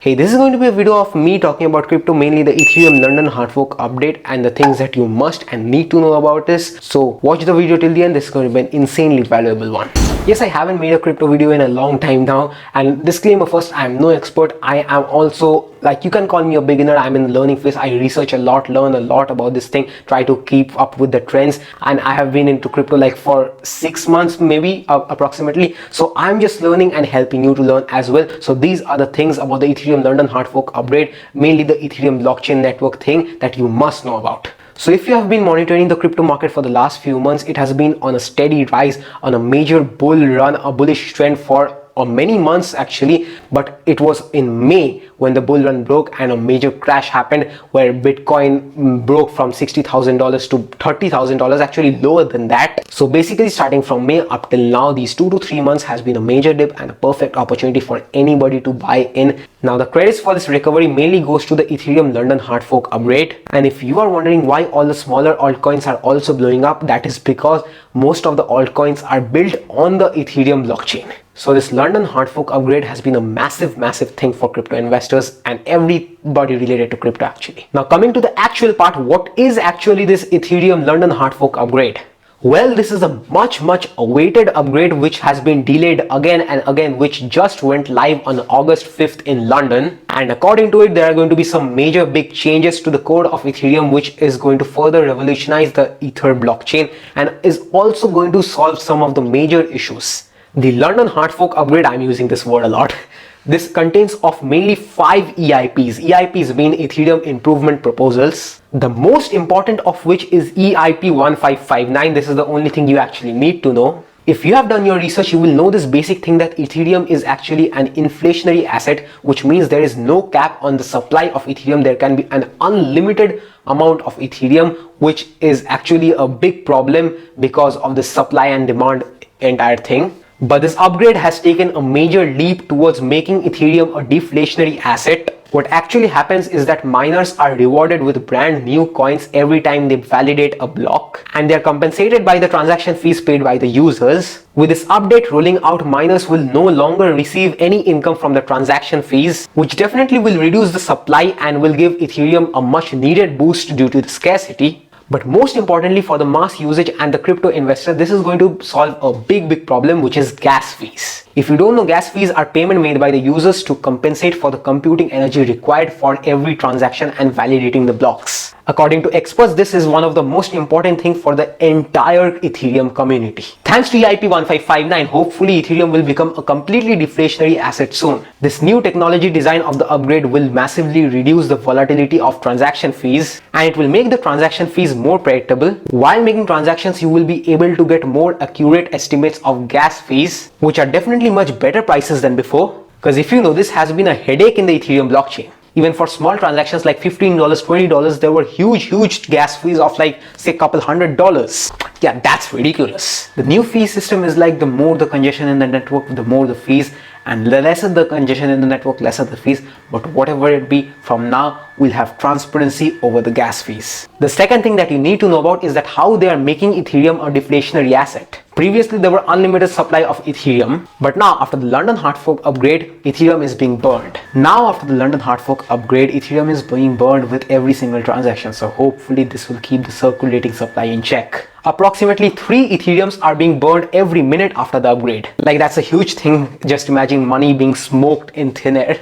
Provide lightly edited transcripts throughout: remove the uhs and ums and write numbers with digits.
Hey, this is going to be a video of me talking about crypto, mainly the Ethereum London hard fork update and the things that you must and need to know about this. So watch the video till the end. This is going to be an insanely valuable one. Yes, I haven't made a crypto video in a long time now, and disclaimer first, I am no expert. I am also, like, you can call me a beginner. I'm in the learning phase. I research a lot, learn a lot about this thing, try to keep up with the trends, and I have been into crypto like for 6 months maybe approximately. So I'm just learning and helping you to learn as well. So these are the things about the Ethereum London hard fork upgrade, mainly the Ethereum blockchain network thing that you must know about. So if you have been monitoring the crypto market for the last few months, it has been on a steady rise, on a major bull run, a bullish trend for many months actually, but it was in May when the bull run broke and a major crash happened where Bitcoin broke from $60,000 to $30,000, actually lower than that. So basically starting from May up till now, these 2 to 3 months has been a major dip and a perfect opportunity for anybody to buy in. Now the credits for this recovery mainly goes to the Ethereum London hard fork upgrade, and if you are wondering why all the smaller altcoins are also blowing up, that is because most of the altcoins are built on the Ethereum blockchain. So this London hard fork upgrade has been a massive thing for crypto investors and everybody related to crypto actually. Now coming to the actual part, what is actually this Ethereum London hard fork upgrade? Well, this is a much awaited upgrade which has been delayed again and again, which just went live on August 5th in London. And according to it, there are going to be some major big changes to the code of Ethereum, which is going to further revolutionize the Ether blockchain and is also going to solve some of the major issues. The London hard fork upgrade, I'm using this word a lot. This contains of mainly 5 EIPs. EIPs mean Ethereum Improvement Proposals. The most important of which is EIP 1559. This is the only thing you actually need to know. If you have done your research, you will know this basic thing that Ethereum is actually an inflationary asset, which means there is no cap on the supply of Ethereum. There can be an unlimited amount of Ethereum, which is actually a big problem because of the supply and demand entire thing. But this upgrade has taken a major leap towards making Ethereum a deflationary asset. What actually happens is that miners are rewarded with brand new coins every time they validate a block, and they are compensated by the transaction fees paid by the users. With this update rolling out, miners will no longer receive any income from the transaction fees, which definitely will reduce the supply and will give Ethereum a much needed boost due to the scarcity. But most importantly, for the mass usage and the crypto investor, this is going to solve a big problem, which is gas fees. If you don't know, gas fees are payment made by the users to compensate for the computing energy required for every transaction and validating the blocks. According to experts, this is one of the most important things for the entire Ethereum community. Thanks to EIP 1559, hopefully Ethereum will become a completely deflationary asset soon. This new technology design of the upgrade will massively reduce the volatility of transaction fees, and it will make the transaction fees more predictable. While making transactions, you will be able to get more accurate estimates of gas fees, which are definitely much better prices than before. Because if you know, this has been a headache in the Ethereum blockchain. Even for small transactions like $15, $20, there were huge gas fees of like, say, couple $100. Yeah, that's ridiculous. The new fee system is like, the more the congestion in the network, the more the fees, and the lesser the congestion in the network, lesser the fees. But whatever it be, from now we'll have transparency over the gas fees. The second thing that you need to know about is that how they are making Ethereum a deflationary asset. Previously, there were unlimited supply of Ethereum, but now after the London hard fork upgrade, Ethereum is being burned. Now after the London hard fork upgrade, Ethereum is being burned with every single transaction. So hopefully this will keep the circulating supply in check. Approximately 3 Ethereums are being burned every minute after the upgrade. Like, that's a huge thing. Just imagine money being smoked in thin air.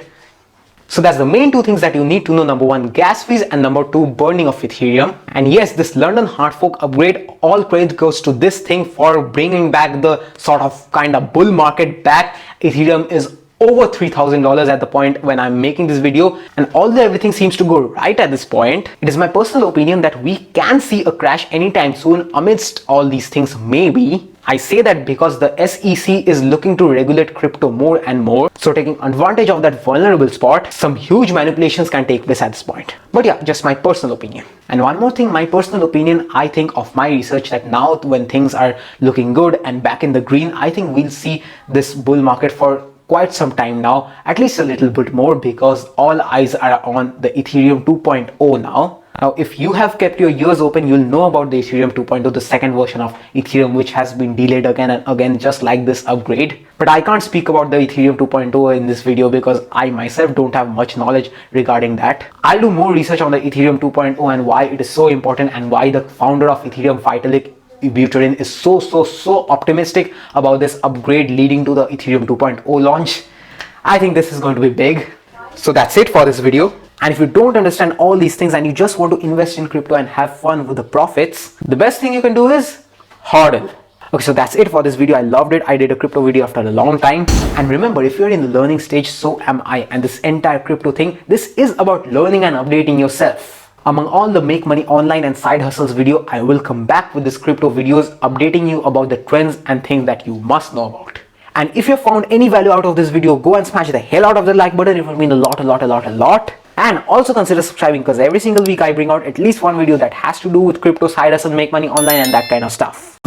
So that's the main 2 things that you need to know. Number 1, gas fees, and number 2, burning of Ethereum. And yes, this London hard fork upgrade, all credit goes to this thing for bringing back the sort of kind of bull market back. Ethereum is over $3,000 at the point when I'm making this video, and although everything seems to go right at this point, it is my personal opinion that we can see a crash anytime soon amidst all these things. Maybe I say that because the SEC is looking to regulate crypto more and more, so taking advantage of that vulnerable spot, some huge manipulations can take place at this point. But yeah, just my personal opinion. And one more thing, my personal opinion, I think of my research that now when things are looking good and back in the green, I think we'll see this bull market for quite some time now, at least a little bit more, because all eyes are on the Ethereum 2.0 now. Now, if you have kept your ears open, you'll know about the Ethereum 2.0, the second version of Ethereum, which has been delayed again and again, just like this upgrade. But I can't speak about the Ethereum 2.0 in this video because I myself don't have much knowledge regarding that. I'll do more research on the Ethereum 2.0 and why it is so important and why the founder of Ethereum, Vitalik Buterin, is so optimistic about this upgrade leading to the Ethereum 2.0 launch. I think this is going to be big. So that's it for this video. And if you don't understand all these things and you just want to invest in crypto and have fun with the profits, the best thing you can do is hodl. Okay, so that's it for this video. I loved it. I did a crypto video after a long time. And remember, if you're in the learning stage, so am I. And this entire crypto thing, this is about learning and updating yourself. Among all the make money online and side hustles video, I will come back with this crypto videos updating you about the trends and things that you must know about. And if you found any value out of this video, go and smash the hell out of the like button. It would mean a lot. And also consider subscribing because every single week I bring out at least one video that has to do with crypto, side hustle, make money online and that kind of stuff.